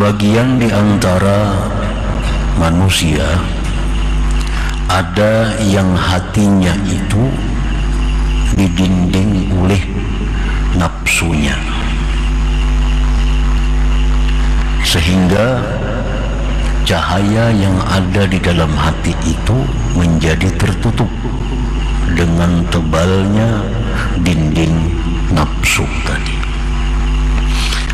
Sebagian di antara manusia ada yang hatinya itu didinding oleh nafsunya, sehingga cahaya yang ada di dalam hati itu menjadi tertutup dengan tebalnya dinding nafsu tadi.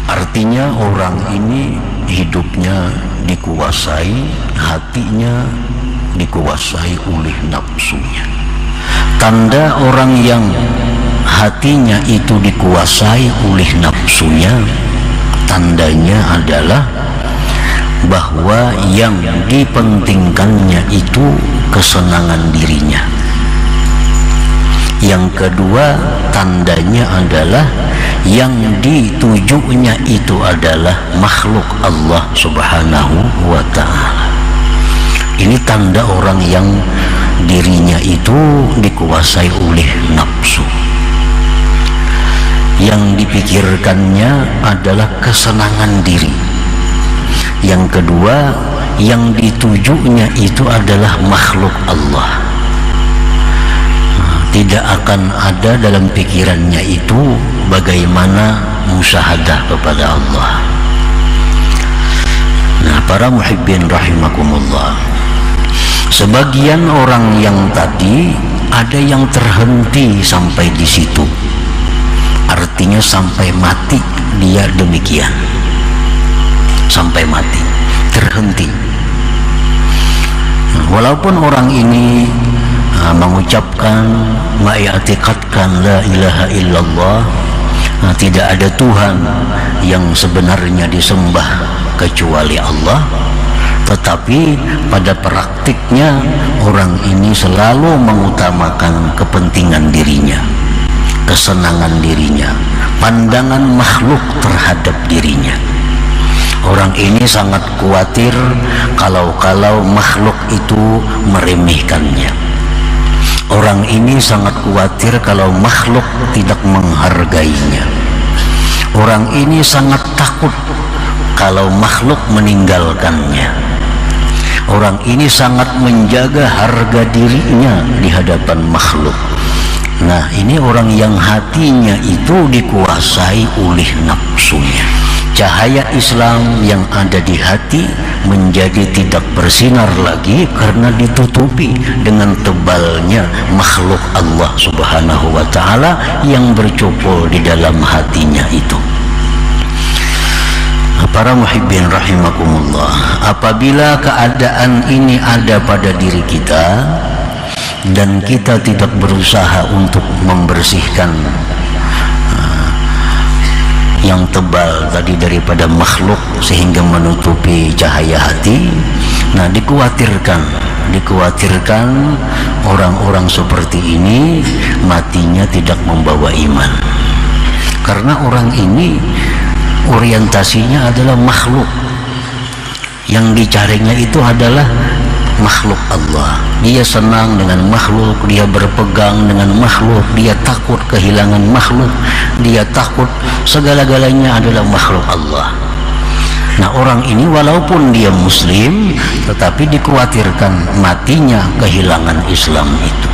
Artinya orang ini hidupnya dikuasai, hatinya dikuasai oleh nafsunya. Tanda orang yang hatinya itu dikuasai oleh nafsunya, tandanya adalah bahwa yang dipentingkannya itu kesenangan dirinya. Yang kedua, tandanya adalah yang ditujunya itu adalah makhluk Allah Subhanahu wa ta'ala. Ini tanda orang yang dirinya itu dikuasai oleh nafsu. Yang dipikirkannya adalah kesenangan diri. Yang kedua, yang ditujunya itu adalah makhluk Allah. Tidak akan ada dalam pikirannya itu bagaimana musyahadah kepada Allah. Nah, para muhibbin rahimakumullah, sebagian orang yang tadi ada yang terhenti sampai di situ, artinya sampai mati dia demikian, sampai mati terhenti. Nah, walaupun orang ini mengucapkan, mengiktikadkan la ilaha illallah, tidak ada Tuhan yang sebenarnya disembah kecuali Allah, tetapi pada praktiknya orang ini selalu mengutamakan kepentingan dirinya, kesenangan dirinya, pandangan makhluk terhadap dirinya. Orang ini sangat khawatir kalau makhluk itu meremehkannya. Orang ini sangat khawatir kalau makhluk tidak menghargainya. Orang ini sangat takut kalau makhluk meninggalkannya. Orang ini sangat menjaga harga dirinya di hadapan makhluk. Nah, ini orang yang hatinya itu dikuasai oleh nafsunya. Cahaya Islam yang ada di hati menjadi tidak bersinar lagi karena ditutupi dengan tebalnya makhluk Allah Subhanahu wa ta'ala yang bercokol di dalam hatinya itu. Para muhibbin rahimakumullah, apabila keadaan ini ada pada diri kita dan kita tidak berusaha untuk membersihkan yang tebal tadi daripada makhluk sehingga menutupi cahaya hati, nah dikhawatirkan orang-orang seperti ini matinya tidak membawa iman, karena orang ini orientasinya adalah makhluk, yang dicarinya itu adalah makhluk Allah. Dia senang dengan makhluk, dia berpegang dengan makhluk, dia takut kehilangan makhluk, dia takut segala-galanya adalah makhluk Allah. Nah, orang ini walaupun dia muslim tetapi dikhawatirkan matinya kehilangan Islam itu.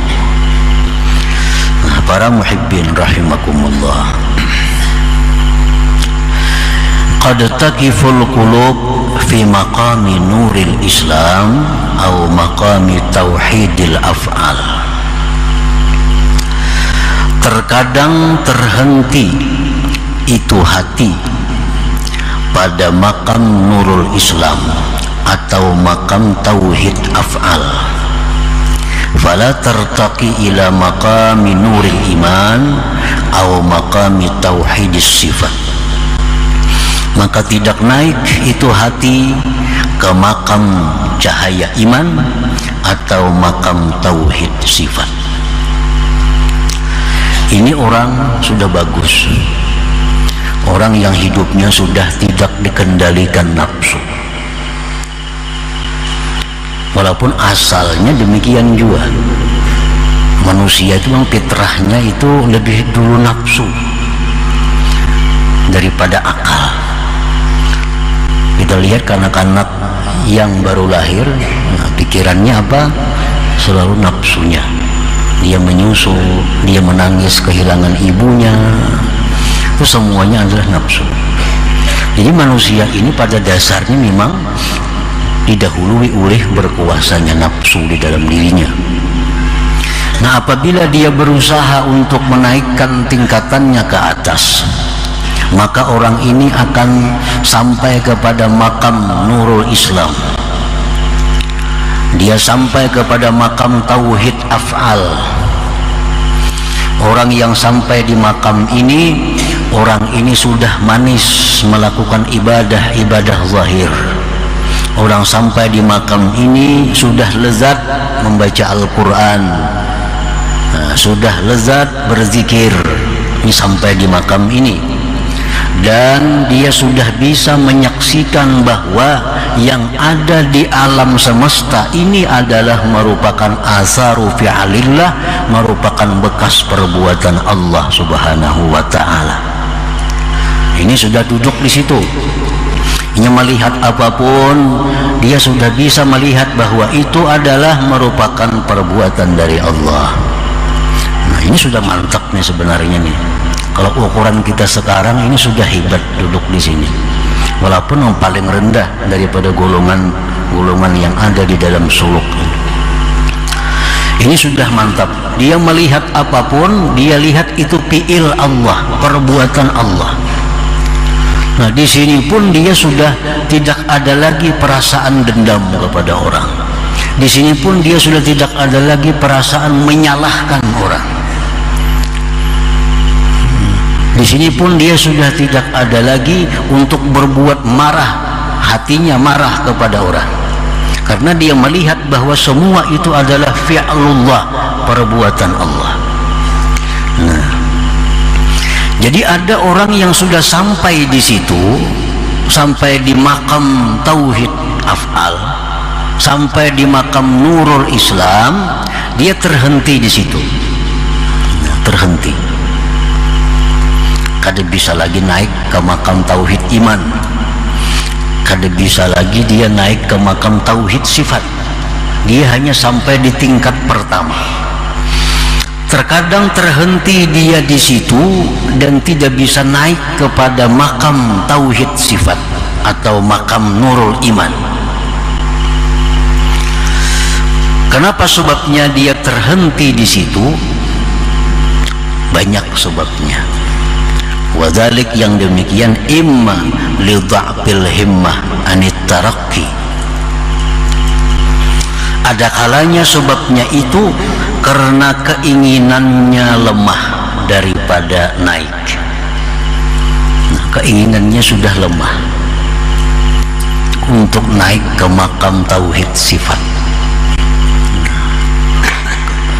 Nah, para muhibbin rahimakumullah, qad taqiful qulub fi maqami nuril Islam atau maqami tauhidil af'al. Terkadang terhenti itu hati pada makam nurul Islam atau makam tauhid af'al. Fala tartaqi ila maqami nuril iman atau maqami tauhidis sifat. Maka tidak naik itu hati ke makam cahaya iman atau makam tauhid sifat. Ini orang sudah bagus, orang yang hidupnya sudah tidak dikendalikan nafsu, walaupun asalnya demikian juga. Manusia itu memang fitrahnya itu lebih dulu nafsu daripada akal. kita lihat kanak-kanak yang baru lahir, nah, pikirannya apa? Selalu nafsunya. Dia menyusu, dia menangis kehilangan ibunya, itu semuanya adalah nafsu. Jadi manusia ini pada dasarnya memang didahului oleh berkuasanya nafsu di dalam dirinya. Nah, apabila dia berusaha untuk menaikkan tingkatannya ke atas, maka orang ini akan sampai kepada makam nurul Islam. Dia sampai kepada makam tauhid af'al. Orang yang sampai di makam ini, orang ini sudah manis melakukan ibadah zahir. Orang sampai di makam ini sudah lezat membaca Al-Quran, nah, sudah lezat berzikir. Ini sampai di makam ini, dan dia sudah bisa menyaksikan bahwa yang ada di alam semesta ini adalah merupakan asaru fi'alillah, merupakan bekas perbuatan Allah Subhanahu wa ta'ala. Ini sudah duduk di situ. Ini melihat apapun, dia sudah bisa melihat bahwa itu adalah merupakan perbuatan dari Allah. Nah, ini sudah mantap nih sebenarnya nih. Kalau ukuran kita sekarang ini sudah hebat duduk di sini. Walaupun yang paling rendah daripada golongan yang ada di dalam suluk. Ini sudah mantap. Dia melihat apapun, dia lihat itu fi'il Allah, perbuatan Allah. Nah, di sini pun dia sudah tidak ada lagi perasaan dendam kepada orang. Di sini pun dia sudah tidak ada lagi perasaan menyalahkan orang. Di sini pun dia sudah tidak ada lagi untuk berbuat marah, hatinya marah kepada orang, karena dia melihat bahwa semua itu adalah fi'lullah, perbuatan Allah. Nah, jadi ada orang yang sudah sampai di situ, sampai di makam tauhid af'al, sampai di makam nurul Islam, dia terhenti di situ. Nah, terhenti. Kada bisa lagi naik ke makam tauhid iman, kada bisa lagi dia naik ke makam tauhid sifat. Dia hanya sampai di tingkat pertama. Terkadang terhenti dia di situ dan tidak bisa naik kepada makam tauhid sifat atau makam nurul iman. Kenapa sebabnya dia terhenti di situ? Banyak sebabnya. Wadhalik, yang demikian, imma li dha'fil himmah anit tarakki. Ada kalanya sebabnya itu karena keinginannya lemah daripada naik. Nah, keinginannya sudah lemah untuk naik ke makam tauhid sifat.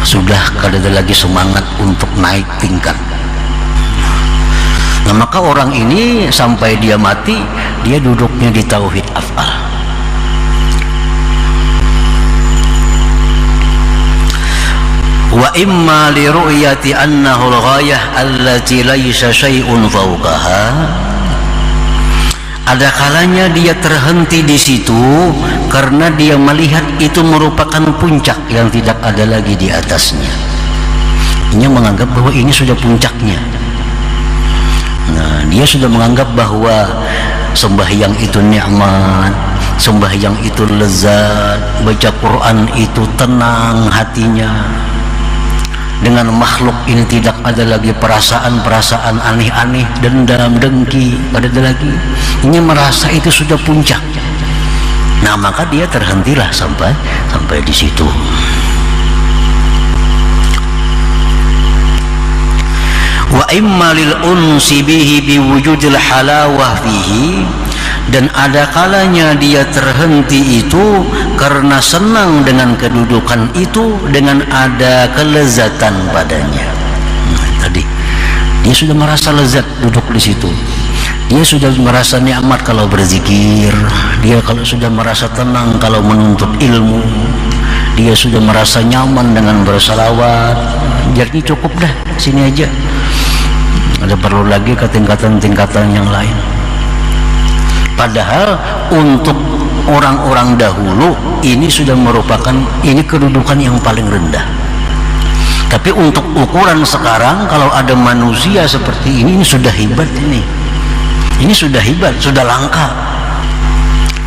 Sudah kada ada lagi semangat untuk naik tingkat. Nah, maka orang ini sampai dia mati, dia duduknya di tauhid af'al. Wa imma li ru'yati annahu al-ghayah allati laysa syai'un fawqaha. Ada kalanya dia terhenti di situ karena dia melihat itu merupakan puncak yang tidak ada lagi di atasnya. Dia menganggap bahwa ini sudah puncaknya. Nah, dia sudah menganggap bahwa sembahyang itu nikmat, sembahyang itu lezat, baca Quran itu tenang hatinya. Dengan makhluk ini tidak ada lagi perasaan-perasaan aneh-aneh, dendam, dengki, tidak ada lagi. Ini merasa itu sudah puncak. Nah, maka dia terhentilah sampai di situ. Wa imma lil unsi bihi biwujudil halawah fihi, dan ada kalanya dia terhenti itu karena senang dengan kedudukan itu, dengan ada kelezatan padanya. Nah, tadi dia sudah merasa lezat duduk di situ. Dia sudah merasa nikmat kalau berzikir, dia kalau sudah merasa tenang kalau menuntut ilmu, dia sudah merasa nyaman dengan bersalawat. Jadi cukup dah, sini aja. Ada perlu lagi ke tingkatan-tingkatan yang lain. Padahal untuk orang-orang dahulu ini sudah merupakan kedudukan yang paling rendah. Tapi untuk ukuran sekarang, kalau ada manusia seperti ini sudah hebat ini sudah hebat, sudah langka.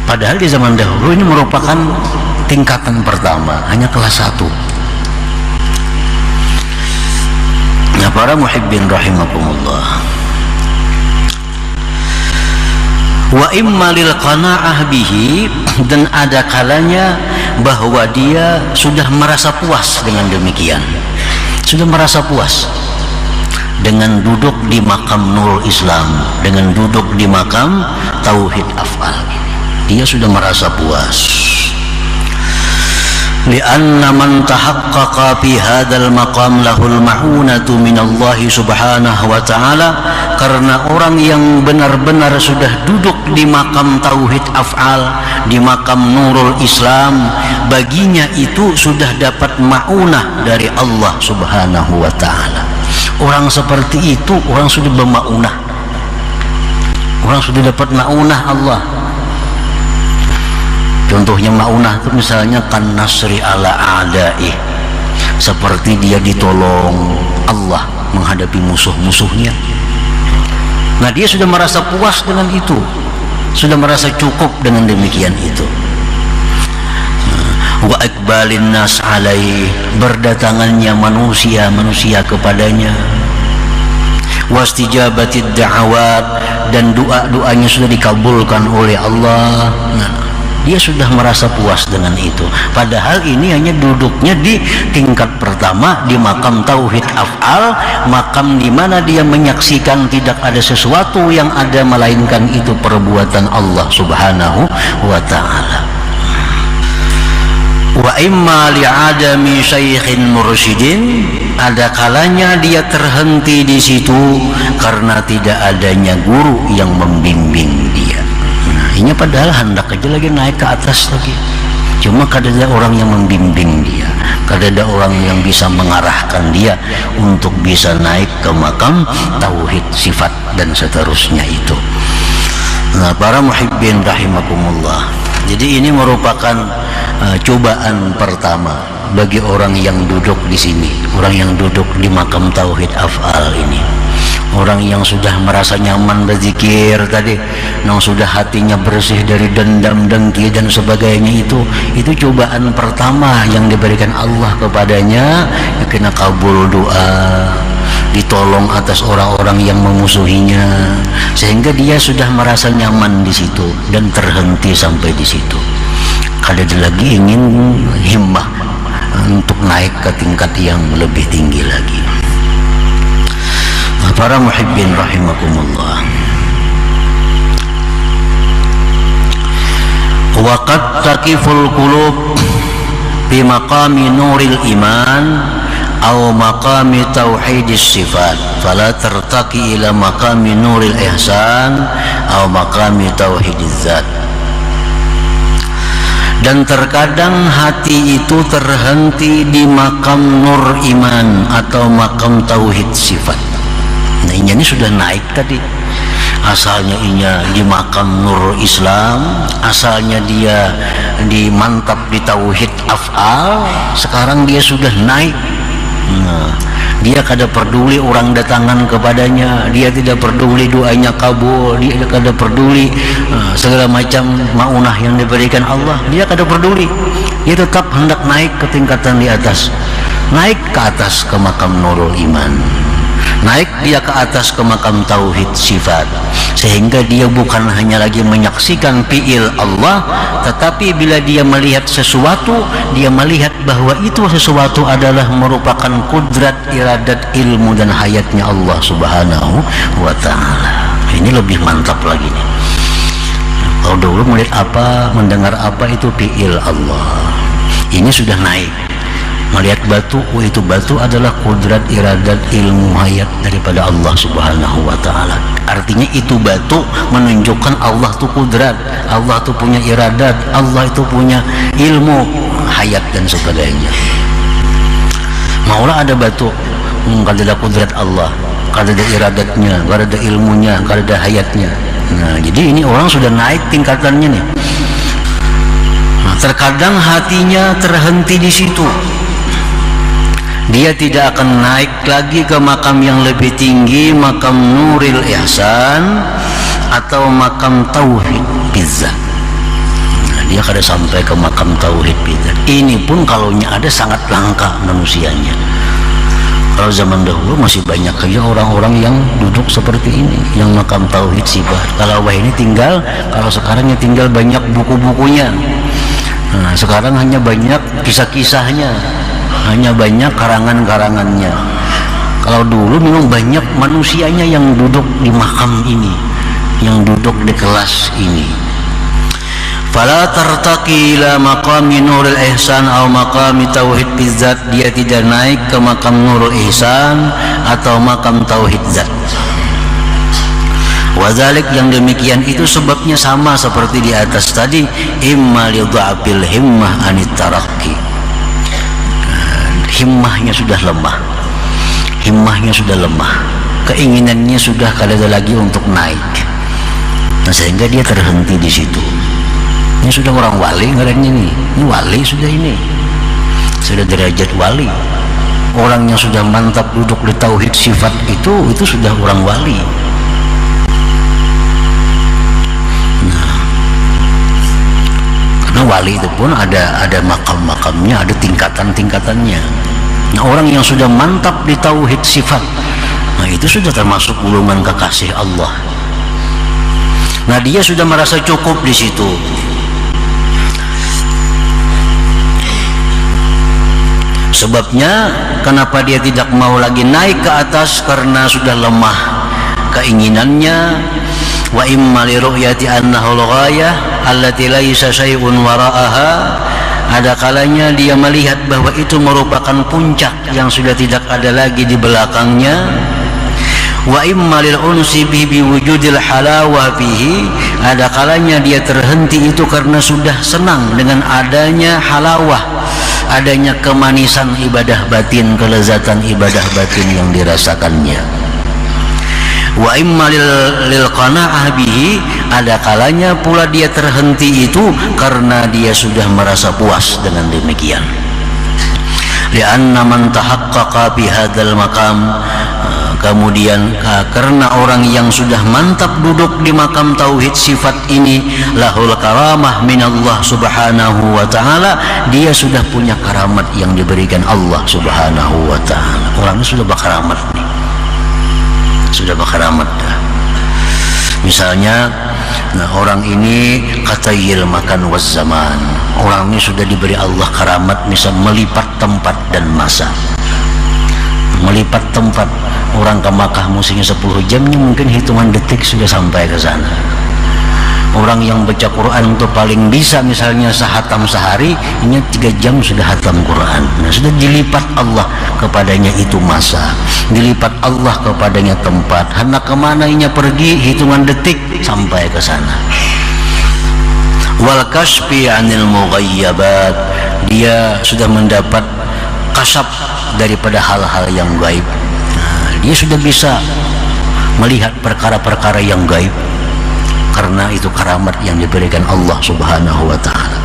Padahal di zaman dahulu ini merupakan tingkatan pertama, hanya kelas 1. Nah, para muhibbin rahimakumullah, wa imma lil qana'ah bihi, dan ada kalanya bahwa dia sudah merasa puas dengan demikian, sudah merasa puas dengan duduk di makam Nurul Islam, dengan duduk di makam Tauhid Af'al. Dia sudah merasa puas. Lianna man tahaqqaqa fi hadzal maqam lahul ma'unatu minallahi subhanahu wa ta'ala, karena orang yang benar-benar sudah duduk di makam Tauhid Af'al, di makam Nurul Islam, baginya itu sudah dapat ma'unah dari Allah subhanahu wa ta'ala. Orang seperti itu, orang sudah bermaunah, orang sudah dapat ma'unah Allah. Contohnya ma'unah itu misalnya kan nasri ala a'da'i, seperti dia ditolong Allah menghadapi musuh-musuhnya. Nah, dia sudah merasa puas dengan itu, sudah merasa cukup dengan demikian itu. Wa iqbalin nas alaih, berdatangannya manusia kepadanya. Wastijabatid da'awat, dan doa-doanya sudah dikabulkan oleh Allah. Nah, dia sudah merasa puas dengan itu. Padahal ini hanya duduknya di tingkat pertama, di makam Tauhid Af'al, makam di mana dia menyaksikan tidak ada sesuatu yang ada melainkan itu perbuatan Allah subhanahu wa ta'ala. Wa imma li'adami syaikhin mursyidin, ada kalanya dia terhenti di situ karena tidak adanya guru yang membimbing dia. Nah, ini padahal hendak aja lagi naik ke atas lagi, cuma kada ada orang yang membimbing dia, kada ada orang yang bisa mengarahkan dia untuk bisa naik ke makam tauhid sifat dan seterusnya itu. Nah, para muhibbin rahimakumullah, jadi ini merupakan cobaan pertama bagi orang yang duduk di sini, orang yang duduk di makam Tauhid Af'al ini, orang yang sudah merasa nyaman berzikir tadi, yang sudah hatinya bersih dari dendam, dengki dan sebagainya, itu cobaan pertama yang diberikan Allah kepadanya, kena kabul doa, ditolong atas orang-orang yang memusuhinya, sehingga dia sudah merasa nyaman di situ dan terhenti sampai di situ. Kada ada lagi ingin himmah untuk naik ke tingkat yang lebih tinggi lagi. Para muhibbin rahimakumullah, wa qad taqiful qulub bi maqami nuril iman aw maqami tauhidis sifat, fala tertaqi ila maqami nuril ihsan aw maqami tauhidiz zat. Dan terkadang hati itu terhenti di makam nur iman atau makam tauhid sifat. Nah, ini sudah naik tadi. Asalnya inya di makam nur Islam, asalnya dia di mantap di tauhid af'al, sekarang dia sudah naik. Nah, dia kada peduli orang datangan kepadanya, dia tidak peduli doanya kabul, dia kada peduli segala macam maunah yang diberikan Allah, dia kada peduli. Dia tetap hendak naik ke tingkatan di atas, naik ke atas ke makam nurul iman, naik dia ke atas ke makam tauhid sifat, sehingga dia bukan hanya lagi menyaksikan fi'il Allah, tetapi bila dia melihat sesuatu, dia melihat bahwa itu sesuatu adalah merupakan kudrat, iradat, ilmu dan hayatnya Allah subhanahu wa ta'ala. Ini lebih mantap lagi nih. Kalau dulu melihat apa, mendengar apa, itu fi'il Allah. Ini sudah naik. Melihat batu, itu batu adalah kudrat, iradat, ilmu, hayat daripada Allah subhanahu wa ta'ala. Artinya itu batu menunjukkan Allah itu kudrat, Allah itu punya iradat, Allah itu punya ilmu, hayat dan sebagainya. Maulah ada batu, kalau ada kudrat Allah, kalau ada iradatnya, kalau ada ilmunya, kalau ada hayatnya, Nah, jadi ini orang sudah naik tingkatannya nih. Nah, terkadang hatinya terhenti di situ. Dia tidak akan naik lagi ke makam yang lebih tinggi, makam Nuril Ihsan atau makam Tauhid Bizzat. Nah, dia kada sampai ke makam Tauhid Bizzat. Ini pun kalaunya ada sangat langka manusianya. Kalau zaman dahulu masih banyak aja orang-orang yang duduk seperti ini, yang makam Tauhid Sifat. Kalau wah ini tinggal, kalau sekarang ya tinggal banyak buku-bukunya. Nah, sekarang hanya banyak kisah-kisahnya, hanya banyak karangan-karangannya. Kalau dulu memang banyak manusianya yang duduk di makam ini, yang duduk di kelas ini. Fala tartaqi ila maqami Nurul Ihsan atau maqami Tauhid Bizzat. Dia tidak naik ke makam Nurul Ihsan atau makam Tauhid Zat. Wazalik, yang demikian itu sebabnya sama seperti di atas tadi, imma li dha'fil himmah anit taraqqi. Himmahnya sudah lemah, himmahnya sudah lemah, keinginannya sudah kada ada lagi untuk naik. Nah, sehingga dia terhenti di situ. Ini sudah orang wali ngarannya nih. Ini wali sudah, ini sudah derajat wali. Orang yang sudah mantap duduk di tauhid sifat itu sudah orang wali. Nah, karena wali itu pun ada makam-makamnya, ada tingkatan-tingkatannya. Nah, orang yang sudah mantap di tauhid sifat, nah itu sudah termasuk golongan kekasih Allah. Nah, dia sudah merasa cukup di situ. Sebabnya kenapa dia tidak mau lagi naik ke atas, karena sudah lemah keinginannya. Wa imma li ru'yati annahu al-ghayah allati laysa syai'un wara'aha. Ada kalanya dia melihat bahwa itu merupakan puncak yang sudah tidak ada lagi di belakangnya. Wa imma lil unsi bi wujudil halawah fihi. Ada kalanya dia terhenti itu karena sudah senang dengan adanya halawah, adanya kemanisan ibadah batin, kelezatan ibadah batin yang dirasakannya. Wa imma lil qana'ah bihi. Ada kalanya pula dia terhenti itu karena dia sudah merasa puas dengan demikian. Lianna man tahaqqaqa bi hadzal maqam. Kemudian karena orang yang sudah mantap duduk di makam tauhid sifat ini, lahul karamah minallah subhanahu wa ta'ala. Dia sudah punya karamat yang diberikan Allah subhanahu wa ta'ala. Orangnya sudah berkaramat nih, sudah berkaramat dah. Misalnya, nah, orang ini katayil makan waz zaman. Orang ini sudah diberi Allah karamat, misal melipat tempat dan masa. Melipat tempat, orang ke Makkah musimnya 10 jamnya mungkin hitungan detik sudah sampai ke sana. Orang yang baca Quran itu paling bisa misalnya sehatam sehari, ini 3 jam sudah hatam Quran. Nah, sudah dilipat Allah kepadanya itu masa, dilipat Allah kepadanya tempat. Hendak kemana inya pergi, hitungan detik sampai ke sana. Wal kasfi anil mughayyabat. Dia sudah mendapat kasab daripada hal-hal yang gaib. Nah, dia sudah bisa melihat perkara-perkara yang gaib karena itu karamat yang diberikan Allah subhanahu wa ta'ala.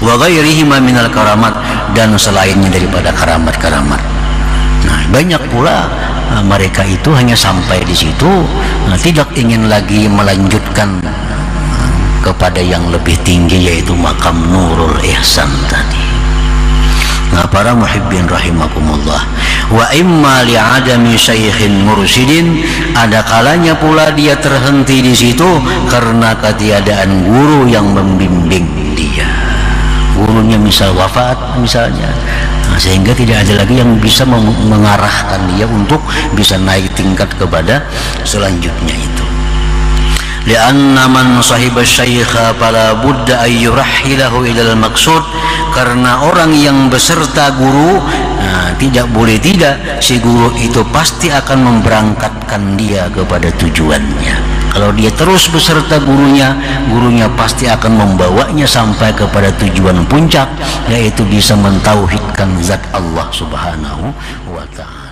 Wa ghairihima minal karamat, dan selainnya daripada karamat-karamat. Nah, banyak pula mereka itu hanya sampai di situ, tidak ingin lagi melanjutkan kepada yang lebih tinggi, yaitu makam Nurul Ihsan tadi. Nah, para muhibbin rahimakumullah, wa imma li'adami syaikhin mursyidin. Ada kalanya pula dia terhenti di situ karena ketiadaan guru yang membimbing dia. Gurunya misal wafat misalnya, nah, sehingga tidak ada lagi yang bisa mengarahkan dia untuk bisa naik tingkat kepada selanjutnya itu. Lianna man sahiba syaikha fala budda ay yurahhilahu ilal maqsud. Karena orang yang beserta guru, nah, tidak boleh tidak si guru itu pasti akan memberangkatkan dia kepada tujuannya. Kalau dia terus beserta gurunya, gurunya pasti akan membawanya sampai kepada tujuan puncak, yaitu bisa mentauhidkan zat Allah subhanahu wa ta'ala.